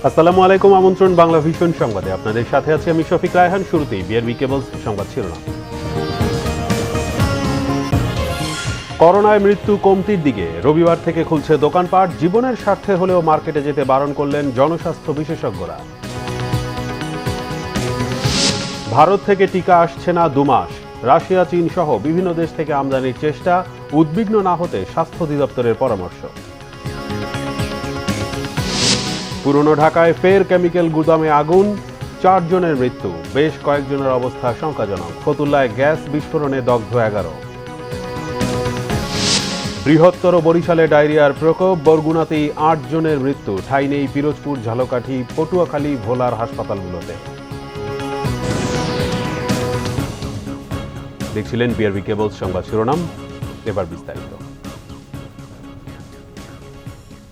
আসসালামু আলাইকুম, আমন্ত্রণ বাংলা ভিশন সংবাদে। আপনাদের সাথে আছি আমি শফিক রায়হান। শুরুতেই বিআরবি কেবলস সংবাদ শিরোনাম। করোনায় মৃত্যু কমতির দিকে, রবিবার থেকে খুলছে দোকানপাট। জীবনের স্বার্থে হলেও মার্কেটে যেতে বারণ করলেন জনস্বাস্থ্য বিশেষজ্ঞরা। ভারত থেকে টিকা আসছে না 2 মাস। রাশিয়া, চীন সহ বিভিন্ন দেশ থেকে আমদানির চেষ্টা। উদ্বিগ্ন না হতে স্বাস্থ্য অধিদপ্তরের পরামর্শ। পুরনো ঢাকায় ফের কেমিক্যাল গুদামে আগুন, 4 জনের মৃত্যু, বেশ কয়েকজনের অবস্থা শঙ্কাজনক। ফতুল্লায় গ্যাস বিস্ফোরণে দগ্ধ 11। বৃহত্তর বরিশালে ডায়রিয়ার প্রকোপ, বরগুনাতেই 8 জনের মৃত্যু। ঠাঁই নেই পিরোজপুর, ঝালকাঠি, পটুয়াখালী, ভোলার হাসপাতালগুলোতে। দেখছিলেন বিআরবি কেবলস সংবাদ শিরোনাম, এবার বিস্তারিত।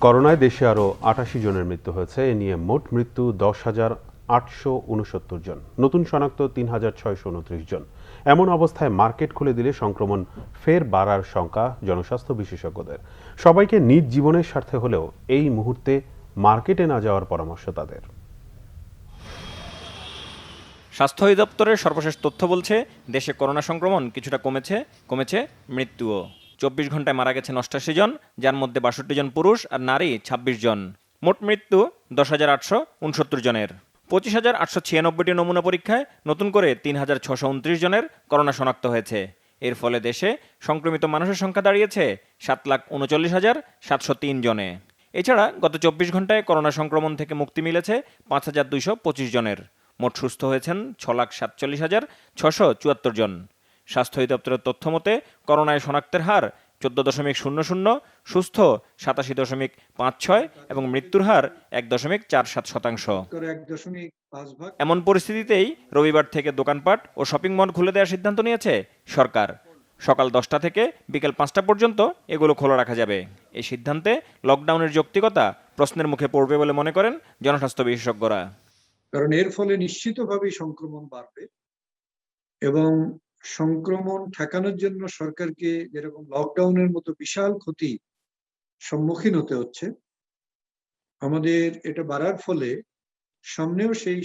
করোনায় দেশে আরও 88 জনের মৃত্যু হয়েছে। এ নিয়ে মোট মৃত্যু 10,869 জন, নতুন শনাক্ত 3,629 জন। এমন অবস্থায় মার্কেট খুলে দিলে সংক্রমণ ফের বাড়ার শঙ্কা জনস্বাস্থ্য বিশেষজ্ঞদের। সবাইকে নিজ জীবনের স্বার্থে হলেও এই মুহূর্তে মার্কেটে না যাওয়ার পরামর্শ তাদের। স্বাস্থ্য অধিদপ্তরের সর্বশেষ তথ্য বলছে, দেশে করোনা সংক্রমণ কিছুটা কমেছে মৃত্যুও। 24 ঘন্টায় মারা গেছেন 88 জন, যার মধ্যে 62 জন পুরুষ আর নারী 26 জন। মোট মৃত্যু 10,869 জনের। 25,896টি নমুনা পরীক্ষায় নতুন করে 3,629 জনের করোনা শনাক্ত হয়েছে। এর ফলে দেশে সংক্রমিত মানুষের সংখ্যা দাঁড়িয়েছে 7,39,703 জনে। এছাড়া গত 24 ঘন্টায় করোনা সংক্রমণ থেকে মুক্তি মিলেছে 5,225 জনের। মোট সুস্থ হয়েছেন 6,47,674 জন। স্বাস্থ্য অধিদপ্তরের তথ্য মতে করোনায় শনাক্তের হার 14.00, সুস্থ 87.56 এবং মৃত্যুর হার 1.47%। এমন পরিস্থিতিতেই রবিবার থেকে দোকানপাট ও শপিং মল খুলে দেওয়ার সিদ্ধান্ত নিয়েছে সরকার। সকাল 10টা থেকে বিকেল 5টা পর্যন্ত এগুলো খোলা রাখা যাবে। এই সিদ্ধান্তে লকডাউনের যৌক্তিকতা প্রশ্নের মুখে পড়বে বলে মনে করেন জনস্বাস্থ্য বিশেষজ্ঞরা। কারণ এর ফলে নিশ্চিতভাবেই সংক্রমণ বাড়বে এবং সংক্রমণ ঠেকানোর জন্য সরকারকে যেরকম লকডাউনের মতো বিশাল ক্ষতি সম্মুখীন হতে হচ্ছে, আমাদের এটা বাড়ার ফলে সামনেও সেই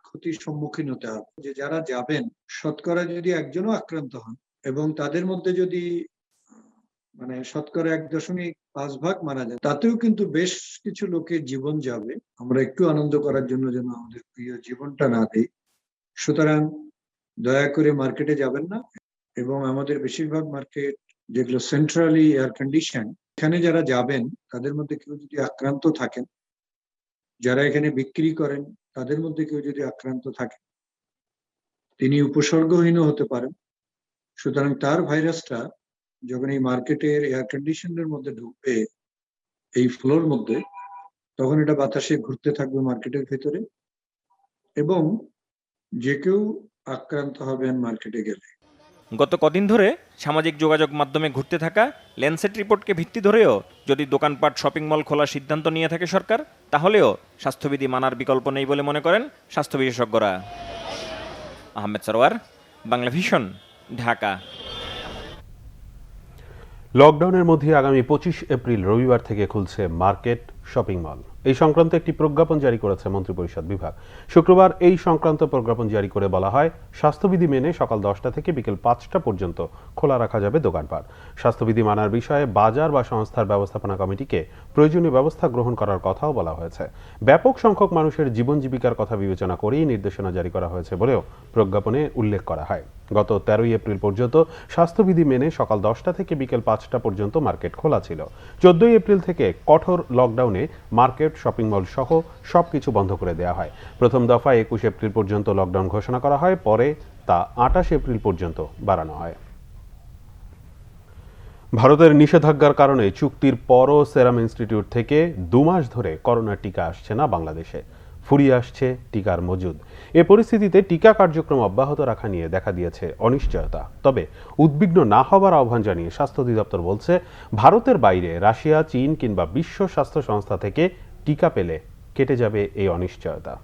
ক্ষতির সম্মুখীন হতে হবে। যে যারা যাবেন, শতকরা যদি একজনও আক্রান্ত হন এবং তাদের মধ্যে যদি শতকরা 1.5 ভাগ মারা যায়, তাতেও কিন্তু বেশ কিছু লোকের জীবন যাবে। আমরা একটু আনন্দ করার জন্য যেন আমাদের প্রিয় জীবনটা না দেই। সুতরাং দয়া করে মার্কেটে যাবেন না। এবং আমাদের বেশিরভাগ মার্কেট যেগুলো সেন্ট্রালি এয়ার কন্ডিশন, এখানে যারা যাবেন তাদের মধ্যে কেউ যদি আক্রান্ত থাকেন, যারা এখানে বিক্রি করেন তাদের মধ্যে কেউ যদি আক্রান্ত থাকে, তিনি উপসর্গহীন হতে পারেন। সুতরাং তার ভাইরাসটা যখন এই মার্কেটের এয়ার কন্ডিশনের মধ্যে ঢুকবে, এই ফ্লোর মধ্যে, তখন এটা বাতাসে ঘুরতে থাকবে মার্কেটের ভেতরে এবং যে কেউ আক্রান্ত হবেন মার্কেটে গেলে। গত কদিন ধরে সামাজিক যোগাযোগ মাধ্যমে ঘুরতে থাকা ল্যান্সেট রিপোর্টকে ভিত্তি ধরেও যদি দোকানপাট শপিং মল খোলার সিদ্ধান্ত নিয়ে থাকে সরকার, তাহলেও স্বাস্থ্যবিধি মানার বিকল্প নেই বলে মনে করেন স্বাস্থ্য বিশেষজ্ঞরা। আহমেদ সরওয়ার, বাংলা ভিশন, ঢাকা। লকডাউনের মধ্যে আগামী 25 এপ্রিল রবিবার থেকে খুলছে মার্কেট, শপিং মল। এই সংক্রান্ত একটি প্রজ্ঞাপন জারি করেছে মন্ত্রিপরিষদ বিভাগ। শুক্রবার এই সংক্রান্ত প্রজ্ঞাপন জারি করে বলা হয়, স্বাস্থ্যবিধি মেনে সকাল 10টা থেকে বিকেল 5টা পর্যন্ত খোলা রাখা যাবে দোকানপাট। স্বাস্থ্যবিধি মানার বিষয়ে বাজার বা সংস্থার ব্যবস্থাপনা কমিটিকে প্রয়োজনীয় ব্যবস্থা গ্রহণ করার কথাও বলা হয়েছে। ব্যাপক সংখ্যক মানুষের জীবন জীবিকার কথা বিবেচনা করেই নির্দেশনা জারি করা হয়েছে বলেও প্রজ্ঞাপনে উল্লেখ করা হয়। গত 13 এপ্রিল পর্যন্ত স্বাস্থ্যবিধি মেনে সকাল 10টা থেকে বিকেল 5টা পর্যন্ত মার্কেট খোলা ছিল। 14 এপ্রিল থেকে কঠোর লকডাউনে মার্কেট, শপিং মল সহ সবকিছু বন্ধ করে দেওয়া হয়। প্রথম দফায় 21 এপ্রিল পর্যন্ত লকডাউন ঘোষণা করা হয়, পরে তা 28 এপ্রিল পর্যন্ত বাড়ানো হয়। ভারতের নিষেধাজ্ঞার কারণে চুক্তির পরও সেরাম ইনস্টিটিউট থেকে 2 মাস ধরে করোনার টিকা আসছে না বাংলাদেশে। ফুরিয়ে আসছে টিকার মজুদ। এ পরিস্থিতিতে টিকা কার্যক্রম অব্যাহত রাখা নিয়ে দেখা দিয়েছে অনিশ্চয়তা। তবে উদ্বিগ্ন না হবার আহ্বান জানিয়ে স্বাস্থ্য অধিদপ্তর বলছে, ভারতের বাইরে রাশিয়া, চীন কিংবা বিশ্ব স্বাস্থ্য সংস্থা থেকে টিকা পেলে কেটে যাবে এই অনিশ্চয়তা।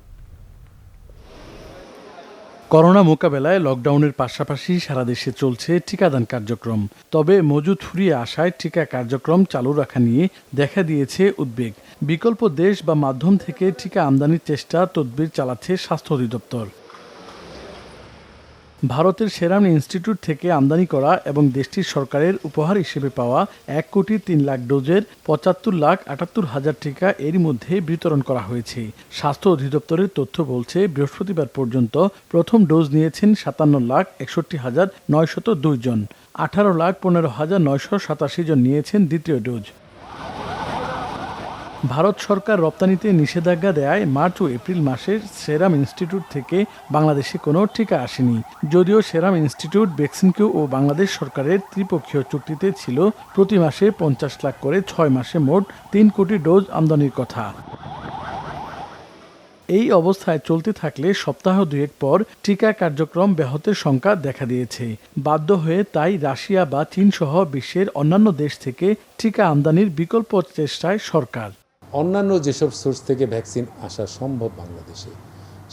করোনা মোকাবেলায় লকডাউনের পাশাপাশি সারা দেশে চলছে টিকাদান কার্যক্রম। তবে মজুদ ফুরিয়ে আসায় টিকা কার্যক্রম চালু রাখা নিয়ে দেখা দিয়েছে উদ্বেগ। বিকল্প দেশ বা মাধ্যম থেকে টিকা আমদানির চেষ্টা তদবির চালাচ্ছে স্বাস্থ্য অধিদপ্তর। ভারতের সেরাম ইনস্টিটিউট থেকে আমদানি করা এবং দেশটির সরকারের উপহার হিসেবে পাওয়া 1,03,00,000 ডোজের 75,78,000 টিকা এরই মধ্যে বিতরণ করা হয়েছে। স্বাস্থ্য অধিদপ্তরের তথ্য বলছে, বৃহস্পতিবার পর্যন্ত প্রথম ডোজ নিয়েছেন 57,61,902 জন, 18,15,987 জন নিয়েছেন দ্বিতীয় ডোজ। ভারত সরকার রপ্তানিতে নিষেধাজ্ঞা দেয় মার্চ ও এপ্রিল মাসে সেরাম ইনস্টিটিউট থেকে বাংলাদেশে কোনো টিকা আসেনি। যদিও সেরাম ইনস্টিটিউট, বেক্সিমকো ও বাংলাদেশ সরকারের ত্রিপক্ষীয় চুক্তিতে ছিল প্রতি মাসে 50 লাখ করে 6 মাসে মোট 3 কোটি ডোজ আমদানির কথা। এই অবস্থায় চলতে থাকলে সপ্তাহ দুয়েক পর টিকা কার্যক্রম ব্যাহতের শঙ্কা দেখা দিয়েছে। বাধ্য হয়ে তাই রাশিয়া বা চীন সহ বিশ্বের অন্যান্য দেশ থেকে টিকা আমদানির বিকল্প চেষ্টায় সরকার। অন্যান্য যেসব সোর্স থেকে ভ্যাকসিন আসা সম্ভব বাংলাদেশে,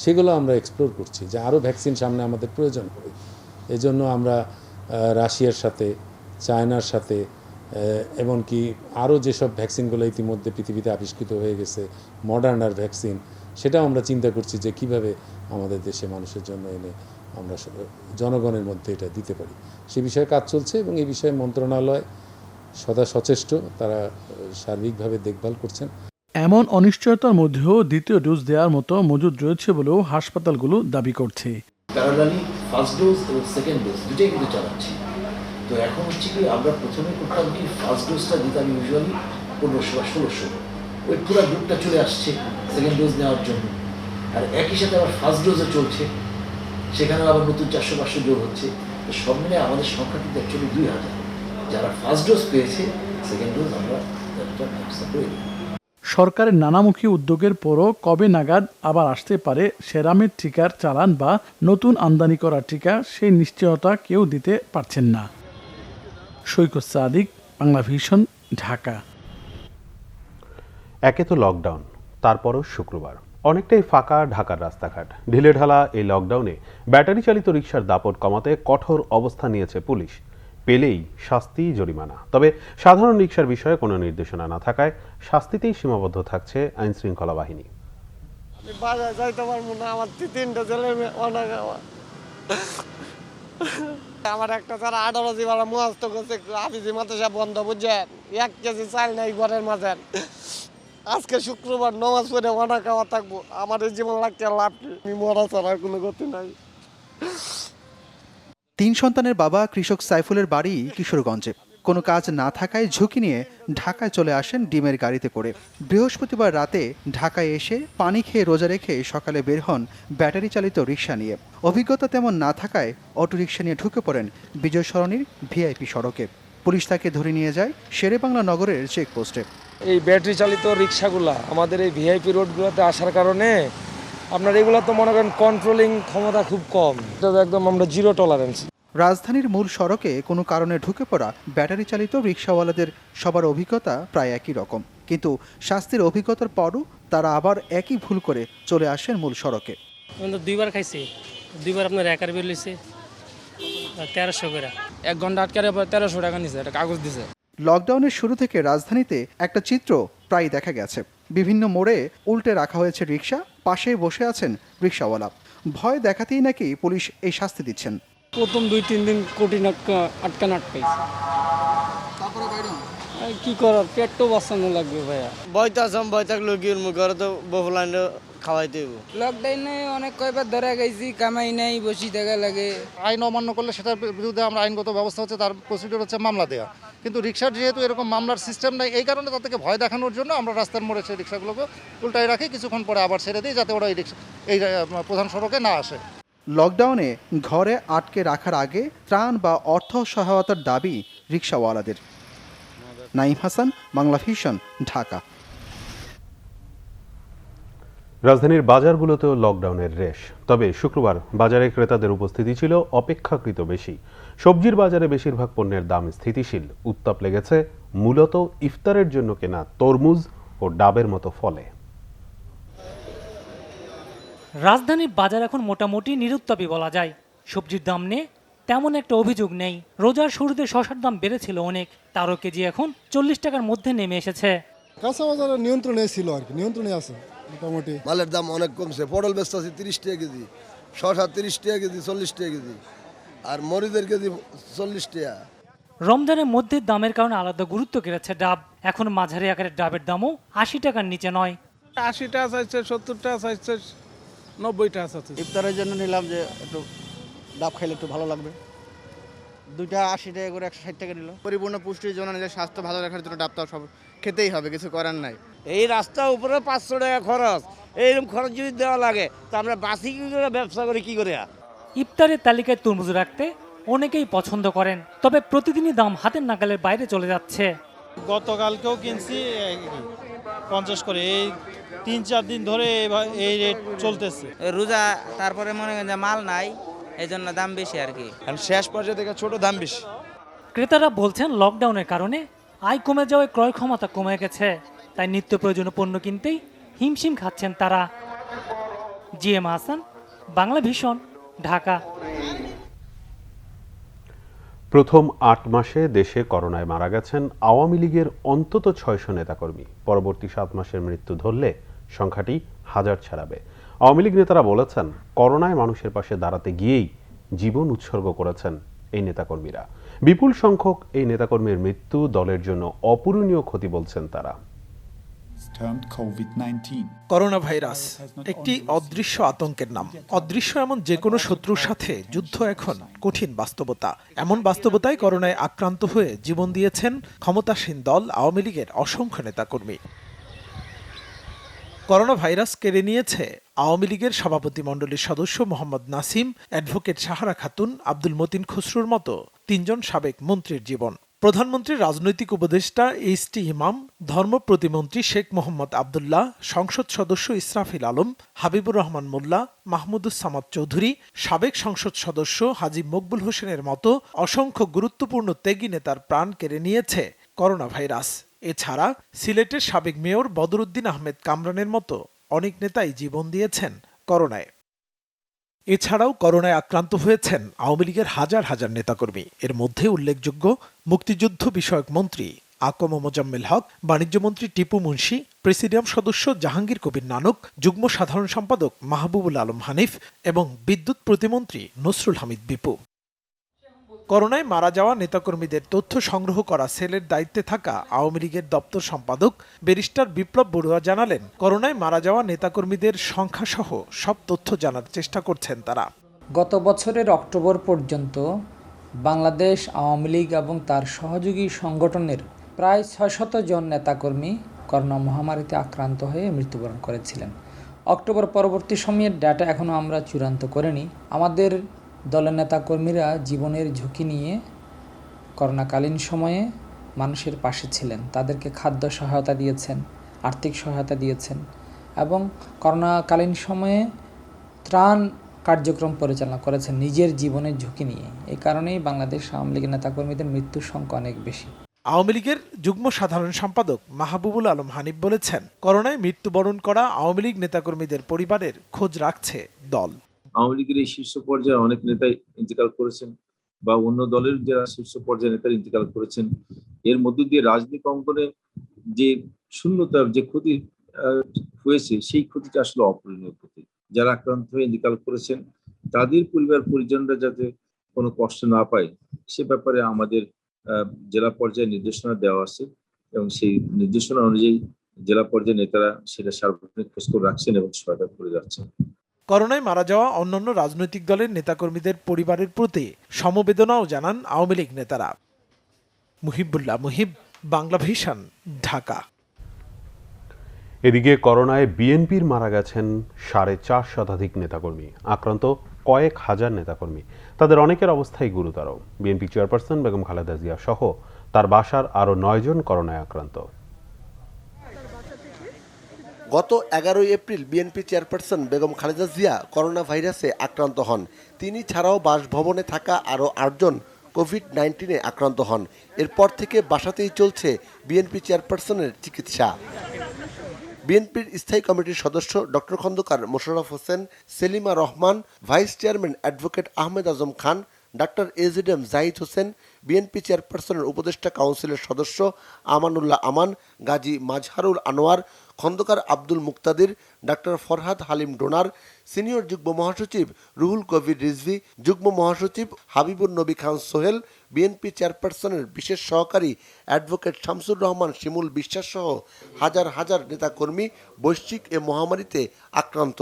সেগুলো আমরা এক্সপ্লোর করছি যে আরও ভ্যাকসিন সামনে আমাদের প্রয়োজন হবে। এজন্য আমরা রাশিয়ার সাথে, চায়নার সাথে, এমনকি আরও যেসব ভ্যাকসিনগুলো ইতিমধ্যে পৃথিবীতে আবিষ্কৃত হয়ে গেছে, মডার্নার ভ্যাকসিন, সেটাও আমরা চিন্তা করছি যে কিভাবে আমাদের দেশে মানুষের জন্য এনে আমরা জনগণের মধ্যে এটা দিতে পারি। সে বিষয়ে কাজ চলছে এবং এই বিষয়ে মন্ত্রণালয় সদা সচেষ্ট, তারা সার্বিকভাবে দেখভাল করছেন। এমন অনিশ্চয়তার মধ্যেও দ্বিতীয় ডোজ দেওয়ার মতো মজুদ রয়েছে বলেও হাসপাতালগুলো দাবি করছে। প্যারালালি ফার্স্ট ডোজ এবং সেকেন্ড ডোজ দুটোই কিন্তু চালাচ্ছি। তো এখন হচ্ছে কি, আমরা প্রথমে করতাম কি, ফার্স্ট ডোজটা দিতাম ইউজুয়ালি 1500 বা 1600, ওই পুরো গ্রুপটা চলে আসছে সেকেন্ড ডোজ নেওয়ার জন্য। আর একই সাথে আবার ফার্স্ট ডোজও চলছে, সেখানেও আবার নতুন 400-500 যোগ হচ্ছে। তো সব মিলে আমাদের সংখ্যা কিন্তু অ্যাকচুয়ালি 2000। যারা ফার্স্ট ডোজ পেয়েছে, সেকেন্ড ডোজ আমরা ব্যবস্থা করে দিই। সরকারের নানামুখী উদ্যোগের পরও কবে নাগাদ আবার আসতে পারে সেরামের টিকার চালান বা নতুন আমদানি করা টিকা, সেই নিশ্চয়তা কেউ দিতে পারছেন না। সৈকত সাদিক, বাংলা ভিশন, ঢাকা। একে তো লকডাউন, তারপরও শুক্রবার অনেকটাই ফাঁকা ঢাকার রাস্তাঘাট। ঢিলেঢালা এই লকডাউনে ব্যাটারি চালিত রিকশার দাপট কমাতে কঠোর অবস্থান নিয়েছে পুলিশ। পেলেই শাস্তি, জরিমানা। তবে সাধারণ রিকশার বিষয়ে কোনো নির্দেশনা না থাকায় শাস্তিতেই সীমাবদ্ধ থাকছে আইন শৃঙ্খলা বাহিনী। বাজার যাইতে পারবো না, আমার 3টা ছেলে মেয়ে অনেক। আমার একটা যারা 18 জীবনে মুয়াস্ত করছে, হাফিজি মাদ্রাসা বন্ধ, বুঝছেন, 1 কেজি চাল নাই ঘরের মাঝে। আজকে শুক্রবার নামাজ পড়ে অনেক খাওয়া থাকবো, আমার এই জীবন লাগতে লাভ কি? আমি মরা ছাড়া কোনো গতি নাই। 3 সন্তানের বাবা কৃষক সাইফুলের বাড়ি কিশোরগঞ্জে। কোনো কাজ না থাকায় ঝুঁকি নিয়ে ঢাকায় চলে আসেন ডিমের গাড়িতে করে। বৃহস্পতিবার রাতে ঢাকায় এসে পানি খেয়ে রোজা রেখে সকালে বের হন ব্যাটারি চালিত রিকশা নিয়ে। অভিজ্ঞতা তেমন না থাকায় অটোরিকশা নিয়ে ঢুকে পড়েন বিজয় সরণির ভিআইপি সড়কে। পুলিশ তাকে ধরে নিয়ে যায় শেরেবাংলা নগরের চেকপোস্টে। এই ব্যাটারি চালিত রিক্সাগুলা আমাদের এই ভিআইপি রোডগুলোতে আসার কারণে আপনার এগুলো তো মনে করেন কন্ট্রোলিং ক্ষমতা খুব কম, এটা একদম আমরা জিরো টলারেন্স। রাজধানীর মূল সড়কে কোনো কারণে ঢুকে পড়া ব্যাটারি চালিত রিকশাওয়ালাদের সবার অভিজ্ঞতা প্রায় একই রকম, কিন্তু শাস্তির অভিজ্ঞতার পরও তারা আবার একই ভুল করে চলে আসেন মূল সড়কে। 2বার খাইছি, 2বার আপনার একার বের লইছে 1300 করে, 1 ঘন্টা আটকারে 1300 টাকা নিছে, এটা কাগজ দিছে। লকডাউনের শুরু থেকে রাজধানীতে একটা চিত্র প্রায় দেখা গেছে। বিভিন্ন মোড়ে উল্টে রাখা হয়েছে রিকশা, পাশেই বসে আছেন রিকশাওয়ালা। ভয় দেখাতেই নাকি পুলিশ এই শাস্তি দিচ্ছেন। প্রথম 2-3 দিন কোটি আটকান আটকাইছে, তারপরে বাইরে কি করার, পেট তো বাঁচানো লাগবে ভাইয়া। বইতে আসাম, বই থাকলে কি ঘরে তো বহুলাইন খাওয়াইতে হইব। লকডাউনে অনেক কয়বার ধরা গেছি, কামাই নাই, বসি থাকা লাগে। আইন অমান্য করলে সেটার বিরুদ্ধে আমরা আইনগত ব্যবস্থা হচ্ছে, তার প্রসিডিউর হচ্ছে মামলা দেওয়া। কিন্তু রিকশার যেহেতু এরকম মামলার সিস্টেম নাই, এই কারণে তাদেরকে ভয় দেখানোর জন্য আমরা রাস্তার মোড়ে সেই রিকশাগুলোকে উল্টাই রাখি, কিছুক্ষণ পরে আবার ছেড়ে দিই, যাতে ওরা এই প্রধান সড়কে না আসে। লকডাউনে ঘরে আটকে রাখার আগে ত্রাণ বা অর্থ সহায়তার দাবি রিকশাওয়ালাদের। নাইম হাসান, বাংলা ভিশন, ঢাকা। রাজধানীর বাজারগুলোতেও লকডাউনের রেশ। তবে শুক্রবার বাজারে ক্রেতাদের উপস্থিতি ছিল অপেক্ষাকৃত বেশি। সবজির বাজারে বেশিরভাগ পণ্যের দাম স্থিতিশীল। উত্তাপ লেগেছে মূলত ইফতারের জন্য কেনা তরমুজ ও ডাবের মতো ফলে। রাজধানীর বাজার এখন মোটামুটি নিরুত্তাপই বলা যায়। সবজির দাম নিয়ে তেমন একটা অভিযোগ নেই। রোজার শুরুতে শসার দাম বেড়েছিল অনেক, তারও কেজি এখন 40 টাকার মধ্যে নেমে এসেছে। কাঁচা বাজারে নিয়ন্ত্রণে ছিল আর কি, নিয়ন্ত্রণে আছে মোটামুটি। মালের দাম অনেক কমছে, পটল বেচতে আছে 30 টাকা কেজি, শসা 30 টাকা কেজি, 40 টাকা কেজি, আর মরিচের কেজি 40 টাকা। রমজানের মধ্যে দামের কারণে আলাদা গুরুত্ব কেড়েছে ডাব। এখন মাঝারি আকারের ডাবের দামও 80 টাকার নিচে নয়। 80 টাকা চাইছে, 70 টাকা চাইছে, 90 টাকা চাইছে। ইফতারের জন্য নিলাম যে একটু ডাব খাইলে একটু ভালো লাগবে। দুইটা 80 টাকা করে 160 টাকা নিল। পরিপূর্ণ পুষ্টির জন্য, নিজের স্বাস্থ্য ভালো রাখার জন্য ডাবটা সব খেতেই হবে, কিছু করার নাই। এই রাস্তার উপরে 500 টাকা খরচ, এইরকম খরচ যদি দেওয়া লাগে তো আমরা বাসি কি করে ব্যবসা করি কি করে? ইফতারের তালিকায় তরমুজ রাখতে অনেকেই পছন্দ করেন, তবে প্রতিদিনই দাম হাতের নাগালের বাইরে চলে যাচ্ছে। গতকালকেও কিনছি 50 করে, এই 3-4 দিন ধরে এই রেট চলতেছে। রোজা, তারপরে মনে করেন যে মাল নাই, এই জন্য দাম বেশি আর কি। শেষ পর্যায়ে থেকে ছোট দাম বেশি। ক্রেতারা বলছেন লকডাউনের কারণে আয় কমে যাওয়ায় ক্রয় ক্ষমতা কমে গেছে, তাই নিত্য প্রয়োজনীয় পণ্য কিনতেই হিমশিম খাচ্ছেন তারা। GM Hasan, Bangla vision, Dhaka. প্রথম 8 মাসে দেশে করোনায় মারা গেছেন আওয়ামী লীগের অন্তত 600 নেতাকর্মী। পরবর্তী 7 মাসের মৃত্যু ধরলে সংখ্যাটি 1000 ছাড়াবে। আওয়ামী লীগ নেতারা বলেছেন, করোনায় মানুষের পাশে দাঁড়াতে গিয়েই জীবন উৎসর্গ করেছেন এই নেতাকর্মীরা। বিপুল সংখ্যক এই নেতাকর্মীর মৃত্যু দলের জন্য অপূরণীয় ক্ষতি বলছেন তারা। করোনা ভাইরাস একটি অদৃশ্য আতঙ্কের নাম। অদৃশ্য এমন যে কোনো শত্রুর সাথে যুদ্ধ এখন কঠিন বাস্তবতা। এমন বাস্তবতায় করোনায় আক্রান্ত হয়ে জীবন দিয়েছেন ক্ষমতাসীন দল আওয়ামী লীগের অসংখ্য নেতাকর্মী। করোনা ভাইরাস কেড়ে নিয়েছে আওয়ামী লীগের সভাপতি মণ্ডলীর সদস্য মোহাম্মদ নাসিম, অ্যাডভোকেট সাহারা খাতুন, আব্দুল মতিন খসরুর মতো 3 জন সাবেক মন্ত্রীর জীবন। প্রধানমন্ত্রীর রাজনৈতিক উপদেষ্টা এইচ.টি. ইমাম, ধর্ম প্রতিমন্ত্রী শেখ মোহাম্মদ আবদুল্লাহ, সংসদ সদস্য ইসরাফিল আলম, হাবিবুর রহমান মোল্লা, মাহমুদুস সামাদ চৌধুরী, সাবেক সংসদ সদস্য হাজী মকবুল হোসেনের মতো অসংখ্য গুরুত্বপূর্ণ ত্যাগী নেতার প্রাণ কেড়ে নিয়েছে করোনা ভাইরাস। এছাড়া সিলেটের সাবেক মেয়র বদরুদ্দিন আহমেদ কামরানের মতো অনেক নেতাই জীবন দিয়েছেন করোনায়। এছাড়াও করোনায় আক্রান্ত হয়েছেন আওয়ামী লীগের হাজার হাজার নেতাকর্মী। এর মধ্যে উল্লেখযোগ্য মুক্তিযুদ্ধ বিষয়ক মন্ত্রী আকম মোজাম্মেল হক, বাণিজ্যমন্ত্রী টিপু মুন্সি, প্রেসিডিয়াম সদস্য জাহাঙ্গীর কবির নানক, যুগ্ম সাধারণ সম্পাদক মাহবুবুল আলম হানিফ এবং বিদ্যুৎ প্রতিমন্ত্রী নসরুল হামিদ বিপু। করোনায় মারা যাওয়া নেতাকর্মীদের তথ্য সংগ্রহ করা সেলের দায়িত্বে থাকা আওয়ামী লীগের দপ্তর সম্পাদক ব্যারিস্টার বিপ্লব বড়ুয়া জানালেন, করোনায় মারা যাওয়া নেতাকর্মীদের সংখ্যাসহ সব তথ্য জানার চেষ্টা করছেন তারা। গত বছরের অক্টোবর পর্যন্ত বাংলাদেশ আওয়ামী লীগ এবং তার সহযোগী সংগঠনের প্রায় 600 জন নেতাকর্মী করোনা মহামারীতে আক্রান্ত হয়ে মৃত্যুবরণ করেছিলেন। অক্টোবর পরবর্তী সময়ের ডাটা এখনও আমরা চূড়ান্ত করিনি। আমাদের দলের নেতাকর্মীরা জীবনের ঝুঁকি নিয়ে করোনাকালীন সময়ে মানুষের পাশে ছিলেন, তাদেরকে খাদ্য সহায়তা দিয়েছেন, আর্থিক সহায়তা দিয়েছেন এবং করোনাকালীন সময়ে ত্রাণ কার্যক্রম পরিচালনা করেছেন নিজের জীবনের ঝুঁকি নিয়ে। এই কারণেই বাংলাদেশ আওয়ামী লীগের নেতাকর্মীদের মৃত্যুর সংখ্যা অনেক বেশি। আওয়ামী লীগের যুগ্ম সাধারণ সম্পাদক মাহবুবুল আলম হানিফ বলেছেন, করোনায় মৃত্যুবরণ করা আওয়ামী লীগ নেতাকর্মীদের পরিবারের খোঁজ রাখছে দল। আওয়ামী লীগের এই শীর্ষ পর্যায়ে অনেক নেতাই ইন্তেকাল করেছেন বা অন্য দলের যারা শীর্ষ পর্যায়ে নেতারা ইন্তেকাল করেছেন। এর মধ্য দিয়ে রাজনৈতিক অঙ্গনে যে শূন্যতা, যে ক্ষতি হয়েছে, সেই ক্ষতিটা আসলে অপূরণীয় ক্ষতি। যারা আক্রান্ত হয়ে ইন্তেকাল করেছেন তাদের পরিবার পরিজনরা যাতে কোনো কষ্ট না পায় সে ব্যাপারে আমাদের জেলা পর্যায়ে নির্দেশনা দেওয়া আছে এবং সেই নির্দেশনা অনুযায়ী জেলা পর্যায়ে নেতারা সেটা সার্বক্ষণিক খোঁজখবর রাখছেন এবং সহায়তা করে যাচ্ছেন। করোনায় মারা যাওয়া অন্যান্য রাজনৈতিক দলের নেতাকর্মীদের পরিবারের প্রতি সমবেদনাও জানান আওয়ামী লীগ নেতারা। মুহিবুল্লাহ মুহিব, বাংলা ভিশন, ঢাকা। এদিকে করোনায় বিএনপির মারা গেছেন 4.5 শতাধিক নেতাকর্মী। আক্রান্ত কয়েক হাজার নেতাকর্মী, তাদের অনেকের অবস্থাই গুরুতর। বিএনপি চেয়ারপারসন বেগম খালেদা জিয়া সহ তার বাসার আরও 9 জন করোনায় আক্রান্ত। গত 11 April BNP chairperson Begum Khaleda Zia corona ভাইরাসে আক্রান্ত হন। তিনি ছাড়াও বাসভবনে থাকা আরও 8 জন কোভিড-19 আক্রান্ত হন। এরপর থেকে বাসাতেই চলছে বিএনপি চেয়ারপারসনের চিকিৎসা। বিএনপির স্থায়ী কমিটির সদস্য doctor Khandakar Mosharraf Hossain, Selima Rahman, vice chairman advocate Ahmed Azam Khan, ডাক্তার এজিএম জাহিদ হোসেন, বিএনপি চেয়ারপারসনের উপদেষ্টা কাউন্সিলের সদস্য আমানুল্লাহ আমান, গাজী মাজহারুল আনোয়ার, খন্দকার আব্দুল মুক্তাদির, ডাক্তার ফরহাদ হালিম ডোনার, সিনিয়র যুগ্ম মহাসচিব রুহুল কবির রিজভী, যুগ্ম মহাসচিব হাবিবুর নবী খান সোহেল, বিএনপি চেয়ারপারসনের বিশেষ সহকারী অ্যাডভোকেট শামসুর রহমান শিমুল বিশ্বাস সহ হাজার হাজার নেতাকর্মী বৈশ্বিক এ মহামারীতে আক্রান্ত।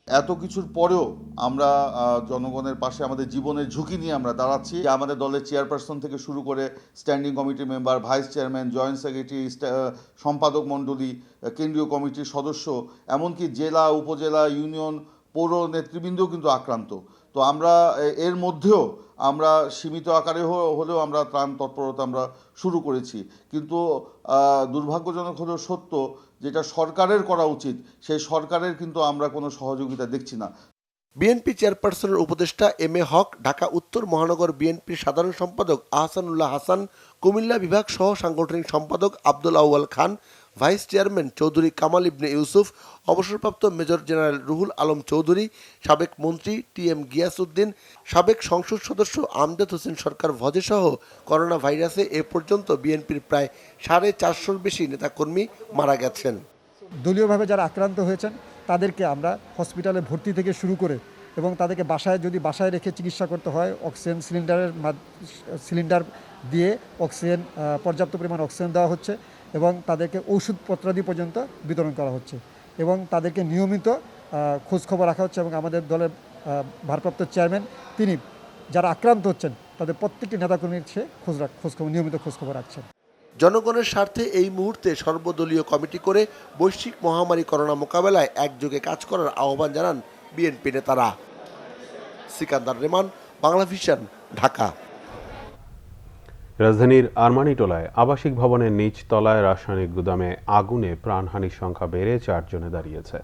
এত কিছুর পরেও আমরা জনগণের পাশে আমাদের জীবনের ঝুঁকি নিয়ে আমরা দাঁড়াচ্ছি। আমাদের দলের চেয়ারপারসন থেকে শুরু করে standing committee member, vice chairman, joint secretary, সম্পাদক মণ্ডলী, কেন্দ্রীয় কমিটির সদস্য, এমনকি জেলা, উপজেলা, ইউনিয়ন, পৌর নেতৃবৃন্দও কিন্তু আক্রান্ত। তো আমরা এর মধ্যেও আমরা সীমিত আকারে হলেও আমরা ত্রাণ তৎপরতা আমরা শুরু করেছি, কিন্তু দুর্ভাগ্যজনক হলেও সত্য, যেটা সরকারের করা উচিত সেই সরকারের কিন্তু আমরা কোনো সহযোগিতা দেখছি না। বিএনপি চেয়ারপারসনের উপদেষ্টা এম এ হক, ঢাকা উত্তর মহানগর বিএনপির সাধারণ সম্পাদক আহসানুল্লাহ হাসান, কুমিল্লা বিভাগ সহ সাংগঠনিক সম্পাদক আব্দুল আউয়াল খান, ভাইস চেয়ারম্যান চৌধুরী কামাল ইবনে ইউসুফ, অবসরপ্রাপ্ত মেজর জেনারেল রুহুল আলম চৌধুরী, সাবেক মন্ত্রী টি.এম. গিয়াসউদ্দিন, সাবেক সংসদ সদস্য আমজাদ হোসেন সরকার ভজে সহ করোনা ভাইরাসে এ পর্যন্ত বিএনপির প্রায় 450-র বেশি নেতাকর্মী মারা গেছেন। দলীয়ভাবে যারা আক্রান্ত হয়েছেন তাদেরকে আমরা হসপিটালে ভর্তি থেকে শুরু করে এবং তাদেরকে বাসায় রেখে চিকিৎসা করতে হয়, অক্সিজেন সিলিন্ডার দিয়ে পর্যাপ্ত পরিমাণ অক্সিজেন দেওয়া হচ্ছে এবং তাদেরকে ওষুধপত্রাদি পর্যন্ত বিতরণ করা হচ্ছে এবং তাদেরকে নিয়মিত খোঁজখবর রাখা হচ্ছে এবং আমাদের দলের ভারপ্রাপ্ত চেয়ারম্যান তিনি যারা আক্রান্ত হচ্ছেন তাদের প্রত্যেকটি নেতাকর্মীর নিয়মিত খোঁজখবর রাখছেন। জনগণের স্বার্থে এই মুহূর্তে সর্বদলীয় কমিটি করে বৈশ্বিক মহামারী করোনা মোকাবেলায় একযোগে কাজ করার আহ্বান জানান বিএনপি নেতারা। সিকান্দার রেমান, বাংলা ভিশন, ঢাকা। রাজধানীর আরমানিটোলায় আবাসিক ভবনের নিচ তলায় রাসায়নিক গুদামে আগুনে প্রাণহানির সংখ্যা বেড়ে 4 জনে দাঁড়িয়েছে।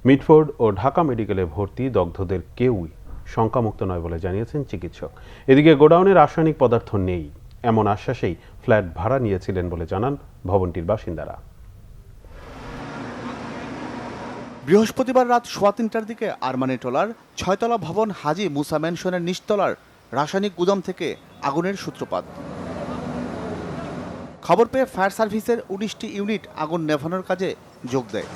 মিটফোর্ড ও ঢাকা মেডিকেলে ভর্তি দগ্ধদের কেউই শঙ্কামুক্ত নয় বলে জানিয়েছেন চিকিৎসক। এদিকে গোডাউনে রাসায়নিক পদার্থ নেই এমন আশ্বাসেই ফ্ল্যাট ভাড়া নিয়েছিলেন বলে জানান ভবনটির বাসিন্দারা। বৃহস্পতিবার রাত 3:15টার দিকে আরমানিটোলার 6তলা ভবন হাজি মুসা ম্যানশনের নিচতলার রাসায়নিক গুদাম থেকে আগুনের সূত্রপাত। খবর পেয়ে ফায়ার সার্ভিসের 19টি ইউনিট আগুন নেভানোর কাজে যোগ দেয়।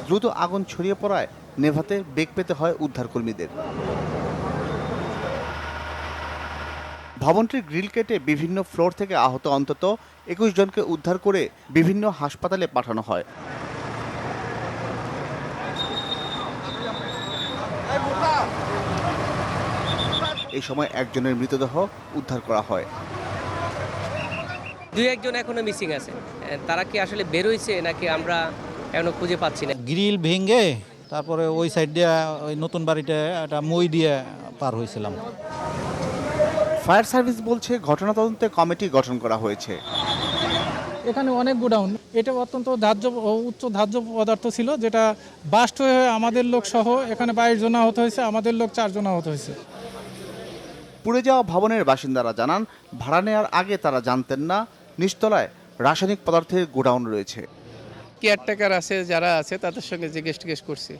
দ্রুত আগুন ছড়িয়ে পড়ায় নেভাতে বেগ পেতে হয় উদ্ধারকর্মীদের। ভবনটির গ্রিল কেটে বিভিন্ন ফ্লোর থেকে আহত অন্তত 21 জনকে উদ্ধার করে বিভিন্ন হাসপাতালে পাঠানো হয়। এই সময় একজনের মৃতদেহ উদ্ধার করা হয়। 2-1 জন এখনো মিসিং আছে, তারা কি আসলে বের হয়েছে নাকি আমরা এখনো খুঁজে পাচ্ছি না। গ্রিল ভেঙে তারপরে ওই সাইড দিয়ে ওই নতুন বাড়িতে একটা মই দিয়ে পার হয়েছিলাম। ফায়ার সার্ভিস বলছে ঘটনা তদন্তে কমিটি গঠন করা হয়েছে। এখানে অনেক গোডাউন, এটা অত্যন্ত উচ্চ ধার্য পদার্থ ছিল, যেটা বাস্ট হয়ে আমাদের লোক সহ এখানে 22 জন আহত হয়েছে, আমাদের লোক 4 জন আহত হয়েছে। পুড়ে যাওয়া ভবনের বাসিন্দারা জানান ভাড়া নেওয়ার আগে তারা জানতেন না নিচতলায় রাসায়নিক পদার্থের গোডাউন রয়েছে। কেয়ারটেকার আছে যারা আছে তাদের সঙ্গে জিজ্ঞেস করছি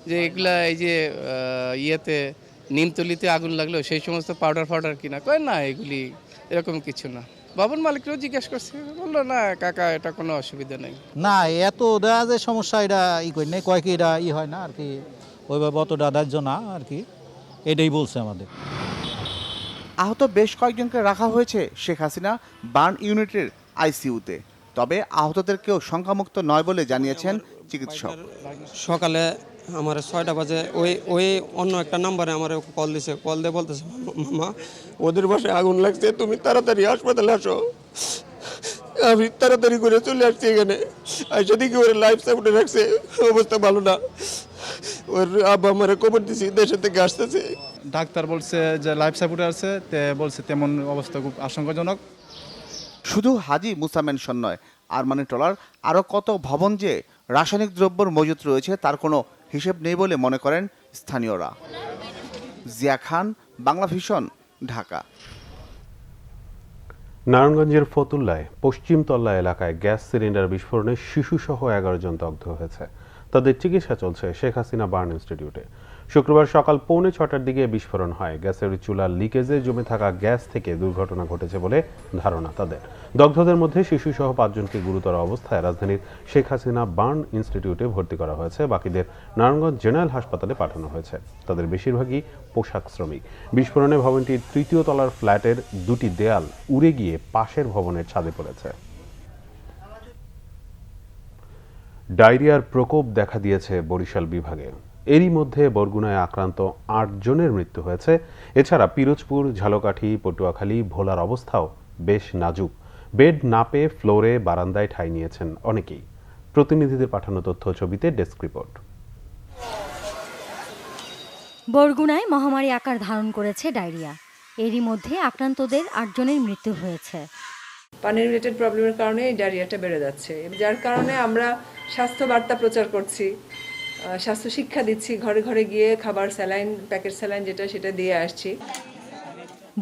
যে এগুলা এই যে ইয়েতে নিমতলিতে আগুন লাগলো সেই সমস্ত পাউডার কিনা, কয় না এগুলি এরকম কিছু না। ভবন মালিকরাও জিজ্ঞেস করছে, বললো না কাকা এটা কোনো অসুবিধা নেই। না এত যে সমস্যা এটা করি নাই, কয় কি এটা হয় না আর কি, ওইভাবে অতটা দাহ্য না আর কি, এটাই বলছে আমাদের। আহত বেশ কয়েকজনকে রাখা হয়েছে শেখ হাসিনা বার্ন ইউনিটের আইসিইউতে। তবে আহতদের কেউ সংখ্যামুক্ত নয় বলে জানিয়েছেন চিকিৎসক। সকালে আমার 6টা বাজে ওই অন্য একটা নাম্বারে আমার কল দিছে, কল দিয়ে বলতেছে মামা ওদের বাসায় আগুন লাগছে, তুমি তাড়াতাড়ি হাসপাতালে আসো। আমি তাড়াতাড়ি করে চলে আসছি এখানে, আইসা দেখি ওর লাইফ সাপোর্টে রাখছে, অবস্থা ভালো না। ওর আব্বা আমার খবর দিছি দেশের থেকে আসতেছে, ডাক্তার বলছে যে লাইফ সাপোর্টে আছে, বলছে তেমন অবস্থা খুব আশঙ্কাজনক। শুধু হাজি মুসা ম্যানশন নয়, আরমানিটোলার আরও কত ভবন যে রাসায়নিক দ্রব্যের মজুত রয়েছে তার কোনো হিসেব নেই বলে মনে করেন স্থানীয়রা। জিয়া খান, বাংলা ভিশন, ঢাকা। নারায়ণগঞ্জের ফতুল্লায় পশ্চিম তল্লা এলাকায় গ্যাস সিলিন্ডার বিস্ফোরণে শিশুসহ 11 জন দগ্ধ হয়েছে। তাদের চিকিৎসা চলছে শেখ হাসিনা বার্ন ইনস্টিটিউটে। শুক্রবার সকাল 6:45টার দিকে বিস্ফোরণ হয়। গ্যাসের চুলার লিকেজে জমে থাকা গ্যাস থেকে দুর্ঘটনা ঘটেছে বলে ধারণা তাদের। দগ্ধদের মধ্যে শিশুসহ 5 জনকে গুরুতর অবস্থায় রাজধানীর শেখ হাসিনা বার্ন ইনস্টিটিউটে ভর্তি করা হয়েছে। বাকিদের নারায়ণগঞ্জ জেনারেল হাসপাতালে পাঠানো হয়েছে। তাদের বেশিরভাগই পোশাক শ্রমিক। বিস্ফোরণে ভবনটির 3য় তলার ফ্ল্যাটের 2টি দেয়াল উড়ে গিয়ে পাশের ভবনের ছাদে পড়েছে। ডায়রিয়ার প্রকোপ দেখা দিয়েছে বরিশাল বিভাগে। এরই মধ্যে বরগুনায় আক্রান্ত 8 জনের মৃত্যু হয়েছে। এছাড়া পিরোজপুর, ঝালকাঠি, পটুয়াখালী, ভোলার অবস্থাও বেশ নাজুক। বেড না পেয়ে ফ্লোরে, বারান্দায় ঠাঁই নিয়েছেন অনেকেই। প্রতিনিধিদের পাঠানো তথ্য ছবিতে ডেস্ক রিপোর্ট। বরগুনায় মহামারী আকার ধারণ করেছে ডায়রিয়া। এরই মধ্যে আক্রান্তদের 8 জনের মৃত্যু হয়েছে। পানি রিলেটেড প্রবলেমের কারণে এই ডায়রিয়াটা বেড়ে যাচ্ছে, যার কারণে আমরা স্বাস্থ্য বার্তা প্রচার করছি, স্বাস্থ্য শিক্ষা দিচ্ছি, ঘরে ঘরে গিয়ে খাবার, স্যালাইন, প্যাকেট স্যালাইন যেটা সেটা দিয়ে আসছি।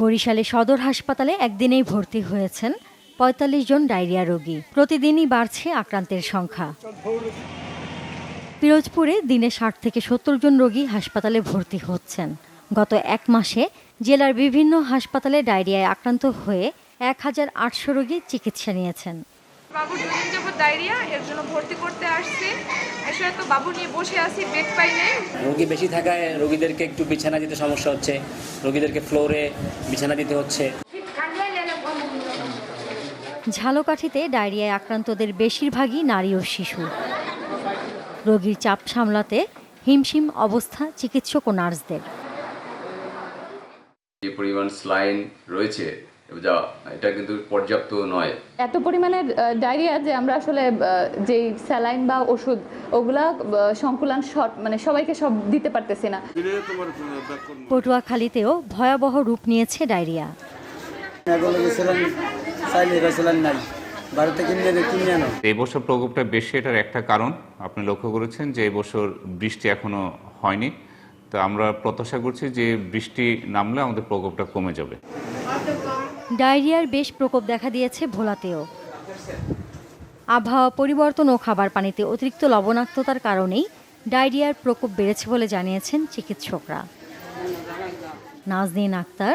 বরিশালে সদর হাসপাতালে একদিনেই ভর্তি হয়েছেন 45 জন ডায়রিয়া রোগী। প্রতিদিনই বাড়ছে আক্রান্তের সংখ্যা। পিরোজপুরে দিনে 60 থেকে 70 জন রোগী হাসপাতালে ভর্তি হচ্ছেন। গত 1 মাসে জেলার বিভিন্ন হাসপাতালে ডায়রিয়ায় আক্রান্ত হয়ে 1800 রোগী চিকিৎসা নিয়েছেন। বাবুর 2 দিন যাবত ডায়রিয়া, এর জন্য ভর্তি করতে আসছি। এসে তো বাবু নিয়ে বসে আছি, বেড পাই নাই। রোগী বেশি থাকায় রোগীদেরকে একটু বিছানা দিতে সমস্যা হচ্ছে, রোগীদেরকে ফ্লোরে বিছানা দিতে হচ্ছে। ঝালকাঠিতে ডায়রিয়ায় আক্রান্তদের বেশিরভাগই নারী ও শিশু। রোগীর চাপ সামলাতে হিমশিম অবস্থা চিকিৎসক ও নার্সদের। যে পরিমাণ স্লাইন রয়েছে এটা কিন্তু পর্যাপ্ত নয়। এত পরিমাণের ডায়রিয়া যে আমরা আসলে যে স্যালাইন বা ওষুধ ওগুলা সংকুলান শর্ট, মানে সবাইকে সব দিতে পারতেছি না। পটুয়াখালীতেও ভয়াবহ রূপ নিয়েছে ডায়রিয়া। এই বছর প্রকোপটা বেশি, এটার একটা কারণ আপনি লক্ষ্য করেছেন যে এই বছর বৃষ্টি এখনো হয়নি। তো আমরা প্রত্যাশা করছি যে বৃষ্টি নামলে আমাদের প্রকোপটা কমে যাবে। ডায়রিয়ার বেশ প্রকোপ দেখা দিয়েছে ভোলাতেও। আবহাওয়া পরিবর্তন ও খাবার পানিতে অতিরিক্ত লবণাক্ততার কারণেই ডায়রিয়ার প্রকোপ বেড়েছে বলে জানিয়েছেন চিকিৎসকরা। Nazneen Akter,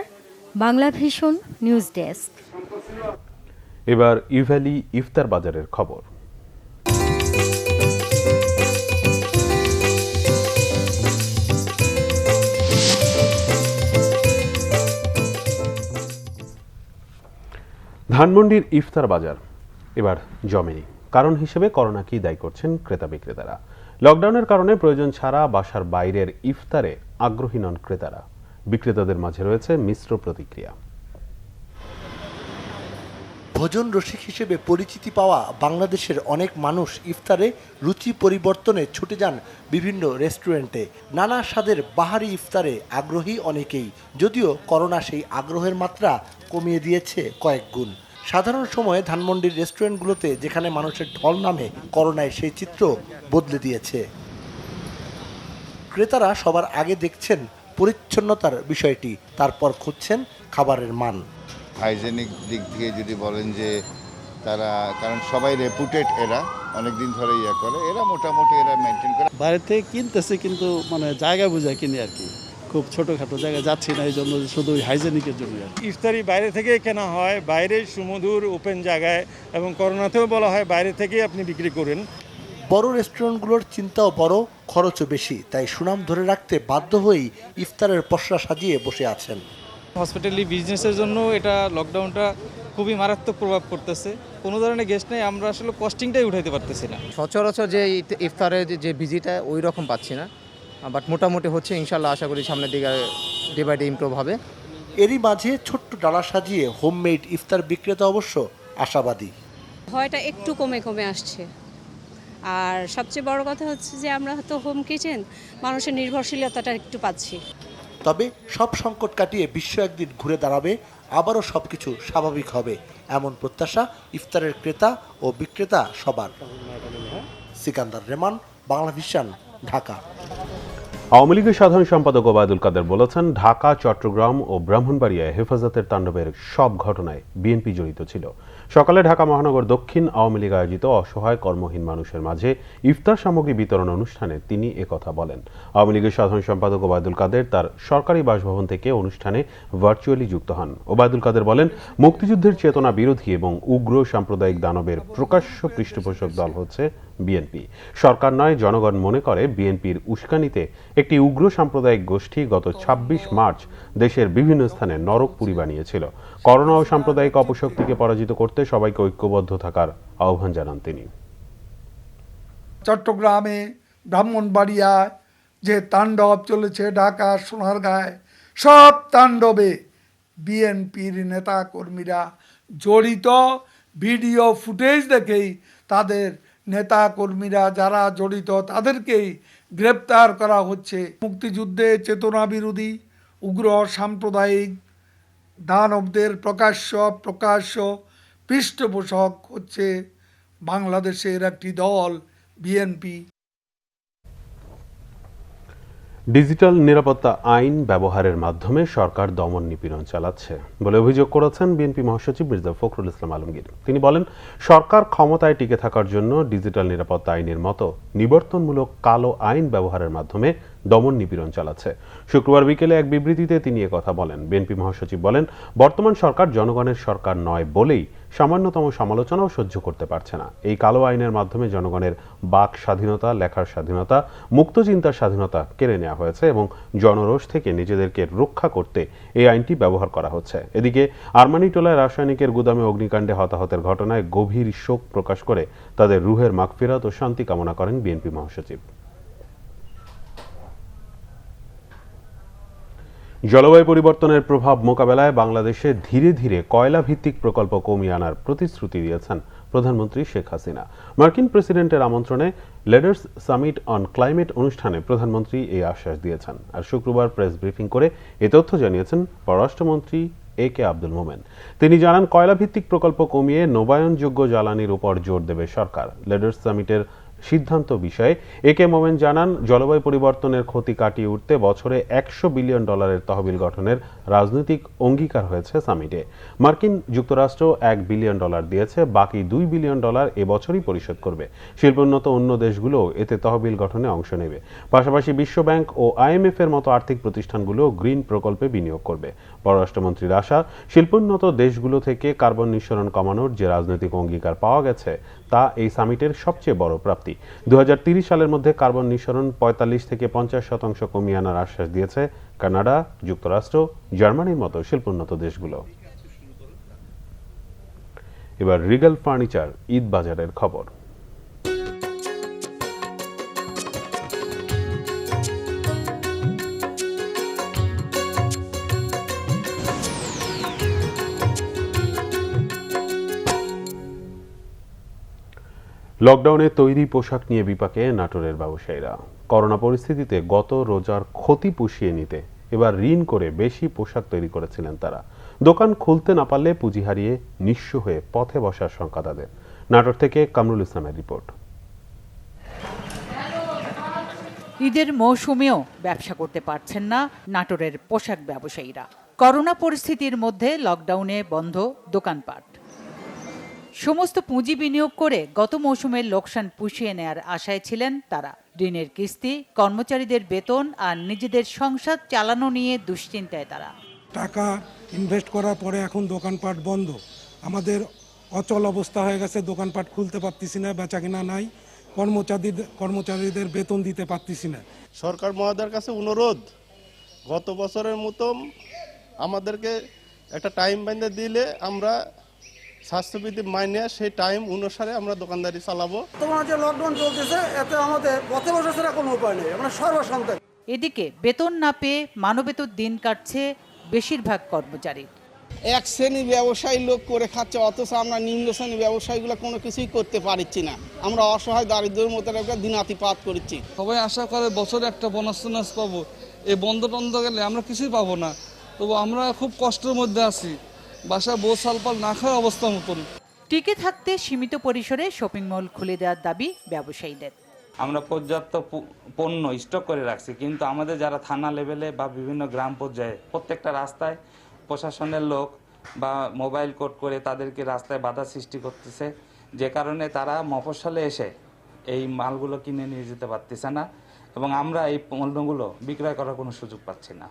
Bangla vision news desk. এবার ইভ্যালি ইফতার বাজারের খবর। ধানমন্ডির ইফতার বাজার এবার জমেনি। কারণ হিসেবে করোনাকেই দায়ী করছেন ক্রেতা বিক্রেতারা। লকডাউনের কারণে প্রয়োজন ছাড়া বাসার বাইরের ইফতারে আগ্রহী নন ক্রেতারা। বিক্রেতাদের মাঝে রয়েছে মিশ্র প্রতিক্রিয়া। ভোজন রসিক হিসেবে পরিচিতি পাওয়া বাংলাদেশের অনেক মানুষ ইফতারে রুচি পরিবর্তনে ছুটে যান বিভিন্ন রেস্টুরেন্টে। নানা স্বাদের বাহারি ইফতারে আগ্রহী অনেকেই, যদিও করোনা সেই আগ্রহের মাত্রা কমিয়ে দিয়েছে কয়েক গুণ। সাধারণ সময়ে ধানমন্ডির রেস্টুরেন্টগুলোতে যেখানে মানুষের ঢল নামে, করোনায় সেই চিত্র বদলে দিয়েছে। ক্রেতারা সবার আগে দেখছেন পরিচ্ছন্নতার বিষয়টি, তারপর খুঁজছেন খাবারের মান। হাইজেনিক দিক থেকে যদি বলেন যে তারা, কারণ সবাই রেপুটেড, এরা অনেকদিন ধরে করে, এরা মোটামুটি এরা মেনটেন করে। বাইরে থেকে কিনতেছে, কিন্তু মানে জায়গা বুঝায় কিনে আর কি। খুব ছোটোখাটো জায়গায় যাচ্ছি না, এই জন্য শুধু হাইজেনিকের জন্য। ইফতারি বাইরে থেকে কেনা হয়, বাইরে সুমধুর ওপেন জায়গায়, এবং করোনাতেও বলা হয় বাইরে থেকেই আপনি বিক্রি করেন। বড় রেস্টুরেন্টগুলোর চিন্তাও বড়, খরচও বেশি, তাই সুনাম ধরে রাখতে বাধ্য হয়েই ইফতারের পসরা সাজিয়ে বসে আছেন। হসপিটালি বিজনেসের জন্য এটা লকডাউনটা খুবই মারাত্মক প্রভাব পড়তেছে। কোনো ধরনের গেস্ট নেই, আমরা আসলে কস্টিংটাই উঠাইতে পারতেছি না। সচরাচর যে ইফতারের যে ভিজিটা ওই রকম পাচ্ছি না, বাট মোটামুটি হচ্ছে। ইনশাল্লাহ আশা করি সামনের দিকে ডে বাই ডে ইমপ্রুভ হবে। এরই মাঝে ছোট্ট ডালা সাজিয়ে হোমমেড ইফতার বিক্রেতা অবশ্য আশাবাদী। ভয়টা একটু কমে কমে আসছে। আর সবচেয়ে বড় কথা হচ্ছে যে আমরা তো হোম কিচেন, মানুষের নির্ভরশীলতাটা একটু পাচ্ছি। তবে সব সংকট কাটিয়ে বিশ্ব একদিন ঘুরে দাঁড়াবে, আবারও সবকিছু স্বাভাবিক হবে, এমন প্রত্যাশা ইফতারের ক্রেতা ও বিক্রেতা সবার। সিকান্দার রেমান, বাংলা ভিশন, ঢাকা। আওয়ামী লীগের সাধারণ সম্পাদক ওবায়দুল কাদের বলেছেন, ঢাকা, চট্টগ্রাম ও ব্রাহ্মণবাড়িয়ায় হেফাজতের তাণ্ডবের সব ঘটনায় বিএনপি জড়িত ছিল। সকালে ঢাকা মহানগর দক্ষিণ আওয়ামী লীগ আয়োজিত অসহায় কর্মহীন মানুষের মাঝে ইফতার সামগ্রী বিতরণ অনুষ্ঠানে তিনি একথা বলেন। আওয়ামী লীগের সাধারণ সম্পাদক ওবায়দুল কাদের তার সরকারি বাসভবন থেকে অনুষ্ঠানে ভার্চুয়ালি যুক্ত হন। ওবায়দুল কাদের বলেন, মুক্তিযুদ্ধের চেতনা বিরোধী এবং উগ্র সাম্প্রদায়িক দানবের প্রকাশ্য পৃষ্ঠপোষক দল হচ্ছে বিএনপি। সরকার নয়, জনগণ মনে করে বিএনপির উস্কানিতে একটি উগ্র সাম্প্রদায়িক গোষ্ঠী গত ২৬ মার্চ দেশের বিভিন্ন স্থানে নরকপুরী বানিয়েছিল। করোনা ও সাম্প্রদায়িক অপশক্তিকে পরাজিত করতে সবাইকে ঐক্যবদ্ধ থাকার আহ্বান জানান তিনি। চট্টগ্রামে, ব্রাহ্মণবাড়িয়ায় যে তাণ্ডব চলেছে, ঢাকা, সোনারগাঁয়, সব তাণ্ডবে বিএনপির নেতা কর্মীরা জড়িত। ভিডিও ফুটেজ দেখেই তাদের নেতা কর্মীরা যারা জড়িত তাদেরকেই গ্রেপ্তার করা হচ্ছে। মুক্তিযুদ্ধে চেতনা বিরোধী উগ্র সাম্প্রদায়িক দানবদের প্রকাশ্য পৃষ্ঠপোষক হচ্ছে বাংলাদেশের একটি দল বিএনপি। ডিজিটাল নিরাপত্তা আইন ব্যবহারের মাধ্যমে সরকার দমন নিপীড়ন চালাচ্ছে বলে অভিযোগ করেছেন বিএনপি মহাসচিব মির্জা ফখরুল ইসলাম আলমগীর। তিনি বলেন, সরকার ক্ষমতায় টিকে থাকার জন্য ডিজিটাল নিরাপত্তা আইনের মতো নিবর্তনমূলক কালো আইন ব্যবহারের মাধ্যমে দমন নিপীড়ন চালাচ্ছে। শুক্রবার বিকেলে এক বিবৃতিতে তিনি একথা বলেন। বিএনপি মহাসচিব বলেন, বর্তমান সরকার জনগণের সরকার নয় বলেই সামান্যতম সমালোচনাও সহ্য করতে পারছে না। এই কালো আইনের মাধ্যমে জনগণের বাক স্বাধীনতা, লেখার স্বাধীনতা, মুক্ত চিন্তার স্বাধীনতা কেড়ে নেওয়া হয়েছে এবং জনরোষ থেকে নিজেদেরকে রক্ষা করতে এই আইনটি ব্যবহার করা হচ্ছে। এদিকে আরমানিটোলায় রাসায়নিকের গুদামে অগ্নিকাণ্ডে হতাহতের ঘটনায় গভীর শোক প্রকাশ করে তাদের রুহের মাগফিরাত ও শান্তি কামনা করেন বিএনপি মহাসচিব। জলবায়ু পরিবর্তনের প্রভাব মোকাবেলায় বাংলাদেশে ধীরে ধীরে কয়লা ভিত্তিক প্রকল্প কমিয়ে আনার প্রতিশ্রুতি দিয়েছেন প্রধানমন্ত্রী শেখ হাসিনা। মার্কিন প্রেসিডেন্টের আমন্ত্রণে লিডার্স সামিট অন ক্লাইমেট অনুষ্ঠানে প্রধানমন্ত্রী এই আশ্বাস দিয়েছেন। আর শুক্রবার প্রেস ব্রিফিং করে এ তথ্য জানিয়েছেন পররাষ্ট্রমন্ত্রী এ কে আব্দুল মোমেন। তিনি জানান, কয়লা ভিত্তিক প্রকল্প কমিয়ে নবায়নযোগ্য জ্বালানির উপর জোর দেবে সরকার। লিডার্স সামিটের সিদ্ধান্ত বিষয়ে এ কে মোমেন জানান, জলবায়ু পরিবর্তনের ক্ষতি কাটিয়ে উঠতে বছরে $100 বিলিয়ন তহবিল গঠনের রাজনৈতিক অঙ্গীকার হয়েছে সামিটে। মার্কিন যুক্তরাষ্ট্র $1 বিলিয়ন দিয়েছে, বাকি $2 বিলিয়ন এবছরই পরিশোধ করবে। শিল্পোন্নত অন্য দেশগুলো এতে তহবিল গঠনে অংশ নেবে। পাশাপাশি বিশ্বব্যাংক ও IMF এর মতো আর্থিক প্রতিষ্ঠানগুলো গ্রিন প্রকল্পে বিনিয়োগ করবে। পররাষ্ট্রমন্ত্রীর আশা, শিল্পোন্নত দেশগুলো থেকে কার্বন নিঃসরণ কমানোর যে রাজনৈতিক অঙ্গীকার পাওয়া গেছে তা এই সামিটের সবচেয়ে বড় প্রাপ্তি। 2030 সালের মধ্যে কার্বন নিঃসরণ 45 থেকে 50% কমিয়ে আনার আশ্বাস দিয়েছে কানাডা, যুক্তরাষ্ট্র, জার্মানির মতো শিল্পোন্নত দেশগুলো। এবার রিগেল ফার্নিচার ঈদ বাজারের খবর। লকডাউনে তৈরি পোশাক নিয়ে বিপাকে নাটোরের ব্যবসায়ীরা। করোনা পরিস্থিতিতে গত রোজার ক্ষতি পুষিয়ে নিতে এবার ঋণ করে বেশি পোশাক তৈরি করেছিলেন তারা। দোকান খুলতে না পারলে পুঁজি হারিয়ে নিঃস্ব হয়ে পথে বসার শঙ্কা তাদের। নাটোর থেকে কামরুল ইসলামের রিপোর্ট। ঈদের মৌসুমেও ব্যবসা করতে পারছেন না নাটোরের পোশাক ব্যবসায়ীরা। করোনা পরিস্থিতির মধ্যে লকডাউনে বন্ধ দোকানপাট। সমস্ত পুঁজি বিনিয়োগ করে গত মৌসুমের লোকসান পুষিয়ে নেয়ার আশায় ছিলেন তারা। ঋণের কিস্তি, কর্মচারীদের বেতন আর নিজেদের সংসার চালানো নিয়ে দুশ্চিন্তায় তারা। টাকা ইনভেস্ট করার পরে এখন দোকানপাট বন্ধ, আমাদের অচল অবস্থা হয়ে গেছে। দোকানপাট খুলতে পারতেছি না, বেচাকেনা নাই, কর্মচারীদের বেতন দিতে পারতেছি না। সরকার মহোদয়ের কাছে অনুরোধ, গত বছরের মতো আমাদেরকে একটা টাইম বেঁধে দিলে আমরা স্বাস্থ্যবিধি মাইনে সেই টাইম অনুসারে আমরা দোকানদারি চালাবো। তোমার যে লকডাউন চলতেছে এতে আমাদের পথে বসা ছাড়া কোনো উপায় নেই, আমরা সর্বসন্তান। এদিকে বেতন না পেয়ে মানবেতর দিন কাটছে বেশিরভাগ কর্মচারীর। এক শ্রেণী ব্যবসায়ী লোক করে খাচ্ছে, অথচ আমরা নিম্ন শ্রেণী ব্যবসায়ীগুলো কোনো কিছুই করতে পারছি না। আমরা অসহায় দারিদ্রের মতো একটা দিনাতিপাত করছি। সবাই আশা করে বছরে একটা বোনাস পাবো, এই বন্ধ গেলে আমরা কিছুই পাবো না। তবু আমরা খুব কষ্টের মধ্যে আছি, বাসায় বউ সালপাল না খাওয়ার অবস্থা মতন। টিকে থাকতে সীমিত পরিসরে শপিং মল খুলে দেওয়ার দাবি ব্যবসায়ীদের। আমরা পর্যাপ্ত পণ্য স্টক করে রাখছি, কিন্তু আমাদের যারা থানা লেভেলে বা বিভিন্ন গ্রাম পর্যায়ে প্রত্যেকটা রাস্তায় প্রশাসনের লোক বা মোবাইল কোড করে তাদেরকে রাস্তায় বাধা সৃষ্টি করতেছে, যে কারণে তারা মফস্বলে এসে এই মালগুলো কিনে নিয়ে যেতে পারতেছে না এবং আমরা এই পণ্যগুলো বিক্রয় করার কোনো সুযোগ পাচ্ছি না।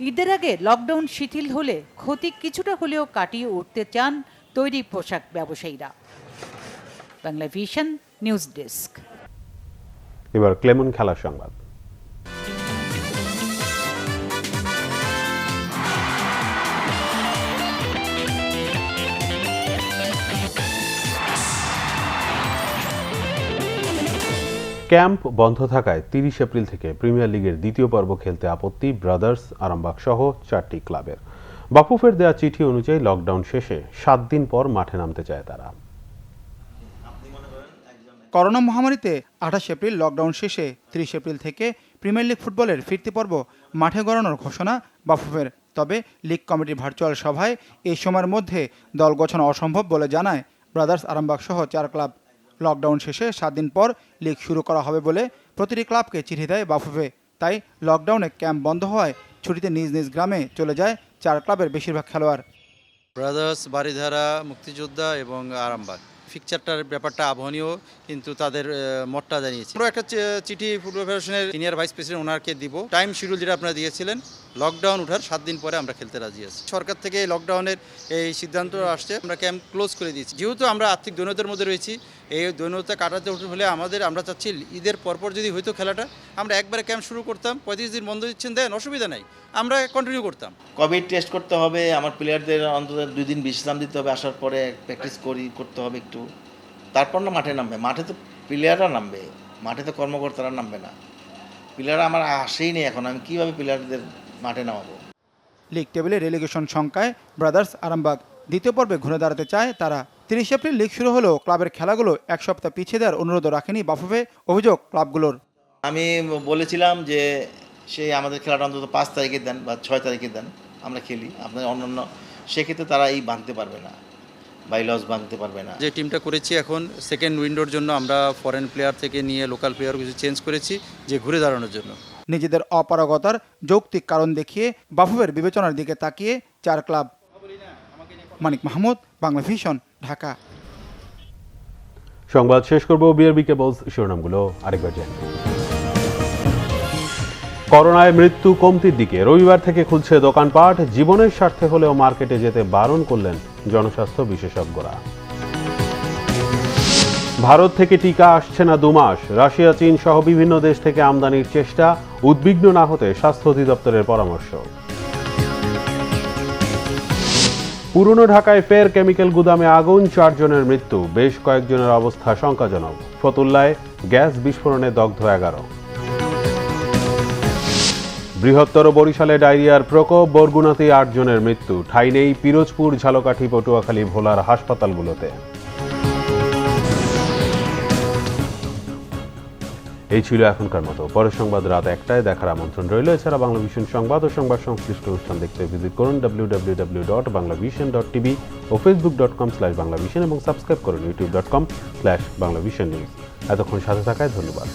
ঈদের আগে লকডাউন শিথিল হলে ক্ষতি কিছুটা হলেও কাটিয়ে উঠতে চান তৈরি পোশাক ব্যবসায়ীরা। Bangla vision news desk. এবার ক্লেমন খেলার সংবাদ। ক্যাম্প বন্ধ থাকায় 30 এপ্রিল থেকে প্রিমিয়ার লিগের দ্বিতীয় পর্ব খেলতে আপত্তি ব্রাদার্স, আরামবাগ সহ 4টি ক্লাবের। বাফুফের দেয়া চিঠি অনুযায়ী লকডাউন শেষে 7 দিন পর মাঠে নামতে চায় তারা। করোনা মহামারীতে 28 এপ্রিল লকডাউন শেষে 30 এপ্রিল থেকে প্রিমিয়ার লিগ ফুটবলের ফিরতি পর্ব মাঠে গড়ানোর ঘোষণা বাফুফের। তবে লিগ কমিটির ভার্চুয়াল সভায় এই সময়ের মধ্যে দল গঠন অসম্ভব বলে জানায় ব্রাদার্স, আরামবাগ সহ 4 ক্লাব। লকডাউন শেষে 7 দিন পর লিগ শুরু করা হবে বলে প্রতিটি ক্লাবকে চিঠি দেয় বাফুফে। তাই লকডাউনে ক্যাম্প বন্ধ হওয়ায় ছুটিতে নিজ নিজ গ্রামে চলে যায় 4 ক্লাবের বেশিরভাগ খেলোয়াড়। ব্রাদার্স, বারিধারা, মুক্তিযোদ্ধা এবং আরামবাগ। ফিকচারটার ব্যাপারটা আবহনীয়, কিন্তু তাদের মতটা জানিয়েছে। আমরা একটা চিঠি ফুটবল ফেডারেশনের সিনিয়র ভাইস প্রেসিডেন্ট ওনারকে দিব। টাইম শিডিউল যেটা আপনারা দিয়েছিলেন, লকডাউন ওঠার 7 দিন পরে আমরা খেলতে রাজি আছি। সরকার থেকে এই লকডাউনের এই সিদ্ধান্ত আসছে, আমরা ক্যাম্প ক্লোজ করে দিয়েছি। যেহেতু আমরা আর্থিক দৈন্যতার মধ্যে রয়েছি, এই দৈন্যতা কাটাতে হলে আমরা চাচ্ছি ঈদের পরপর যদি হয়তো খেলাটা আমরা একবারে ক্যাম্প শুরু করতাম। 35 দিন বন্ধ দিচ্ছেন, দেন অসুবিধা নাই, আমরা কন্টিনিউ করতাম। কোভিড টেস্ট করতে হবে, আমার প্লেয়ারদের অন্তত 2 দিন বিশ্রাম দিতে হবে, আসার পরে প্র্যাকটিস করতে হবে একটু, তারপর না মাঠে নামবে। মাঠে তো প্লেয়াররা নামবে, মাঠে তো কর্মকর্তারা নামবে না। প্লেয়াররা আমার আসেই নেই এখন, আমি কীভাবে প্লেয়ারদের মাঠে নামাবো? লিগ টেবিলে রেলিগেশন সংখ্যায় ব্রাদার্স, আরামবাগ দ্বিতীয় পর্বে ঘুরে দাঁড়াতে চায় তারা। 30 এপ্রিল লিগ শুরু হলেও ক্লাবের খেলাগুলো 1 সপ্তাহ পিছিয়ে দেওয়ার অনুরোধ রাখেনি বাফুফে। অভিযোগ ক্লাবগুলোর। আমি বলেছিলাম যে সেই আমাদের খেলাটা অন্তত 5 তারিখে দেন বা 6 তারিখে দেন, আমরা খেলি। আপনার অন্যান্য সেক্ষেত্রে তারা এই ভাঙতে পারবে না, বাইলস ভাঙতে পারবে না। যে টিমটা করেছি এখন সেকেন্ড উইন্ডোর জন্য আমরা ফরেন প্লেয়ার থেকে নিয়ে লোকাল প্লেয়ার কিছু চেঞ্জ করেছি, যে ঘুরে দাঁড়ানোর জন্য। নিজেদের অপারগতার যৌক্তিক কারণ দেখিয়ে বাফুফের বিবেচনার দিকে তাকিয়ে 4 ক্লাব। মানিক মাহমুদ, বাংলা ভিশন, ঢাকা। সংবাদ শেষ করব বিআরবি কেবলস শিরোনামগুলো আরেকবার জানি। করোনায় মৃত্যু কমতির দিকে, রবিবার থেকে খুলছে দোকানপাট। জীবনের স্বার্থে হলেও মার্কেটে যেতে বারণ করলেন জনস্বাস্থ্য বিশেষজ্ঞরা। ভারত থেকে টিকা আসছে না 2 মাস। রাশিয়া, চীন সহ বিভিন্ন দেশ থেকে আমদানির চেষ্টা। উদ্বিগ্ন না হতে স্বাস্থ্য অধিদপ্তরের পরামর্শ। পুরনো ঢাকায় ফের কেমিক্যাল গুদামে আগুন, 4 জনের মৃত্যু, বেশ কয়েকজনের অবস্থা শঙ্কাজনক। ফতুল্লায় গ্যাস বিস্ফোরণে দগ্ধ 11। বৃহত্তর বরিশালে ডায়রিয়ার প্রকোপ, বরগুনাতে 8 জনের মৃত্যু। ঠাঁই নেই পিরোজপুর, ঝালকাঠি, পটুয়াখালী, ভোলার হাসপাতালগুলোতে। এই ছিল এখনকার মতো। পরের সংবাদ রাত 1টায় দেখার আমন্ত্রণ রইল। এছাড়া বাংলা ভিশন সংবাদ ও সংবাদ সংশ্লিষ্ট অনুষ্ঠান দেখতে ভিজিট করুন www.banglavision.tv ও facebook.com/banglavision এবং সাবস্ক্রাইব করুন youtube.com/banglavision news। এতক্ষণ সাথে থাকায় ধন্যবাদ।